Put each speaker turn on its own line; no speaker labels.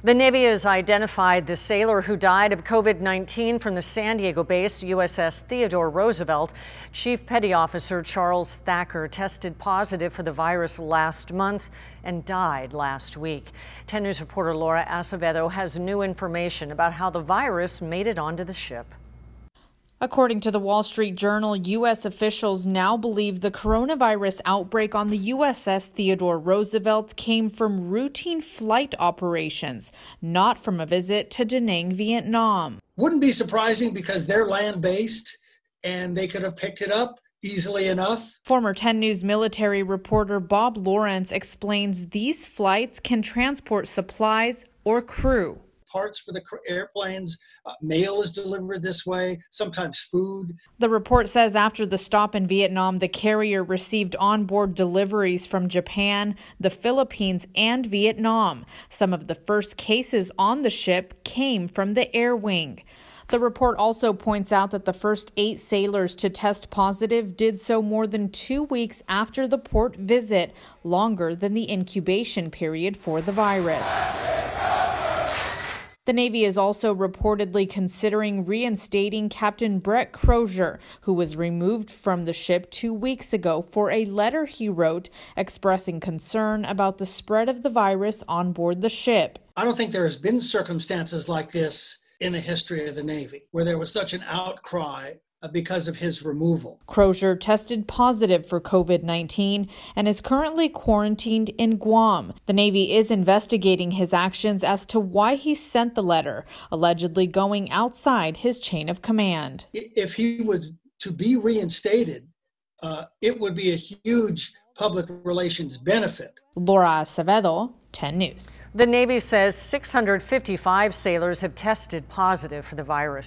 The Navy has identified the sailor who died of COVID-19 from the San Diego-based USS Theodore Roosevelt. Chief Petty Officer Charles Thacker tested positive for the virus last month and died last week. 10 News reporter Laura Acevedo has new information about how the virus made it onto the ship.
According to the Wall Street Journal, U.S. officials now believe the coronavirus outbreak on the USS Theodore Roosevelt came from routine flight operations, not from a visit to Da Nang, Vietnam.
Wouldn't be surprising because they're land-based and they could have picked it up easily enough.
Former 10 News military reporter Bob Lawrence explains these flights can transport supplies or crew.
Parts for the airplanes, mail is delivered this way, sometimes food.
The report says after the stop in Vietnam, the carrier received onboard deliveries from Japan, the Philippines, and Vietnam. Some of the first cases on the ship came from the air wing. The report also points out that the first 8 sailors to test positive did so more than 2 weeks after the port visit, longer than the incubation period for the virus. The Navy is also reportedly considering reinstating Captain Brett Crozier, who was removed from the ship 2 weeks ago for a letter he wrote expressing concern about the spread of the virus on board the ship.
I don't think there has been circumstances like this in the history of the Navy, where there was such an outcry because of his removal.
Crozier tested positive for COVID-19 and is currently quarantined in Guam. The Navy is investigating his actions as to why he sent the letter, allegedly going outside his chain of command.
If he was to be reinstated, it would be a huge public relations benefit.
Laura Acevedo, 10 News.
The Navy says 655 sailors have tested positive for the virus.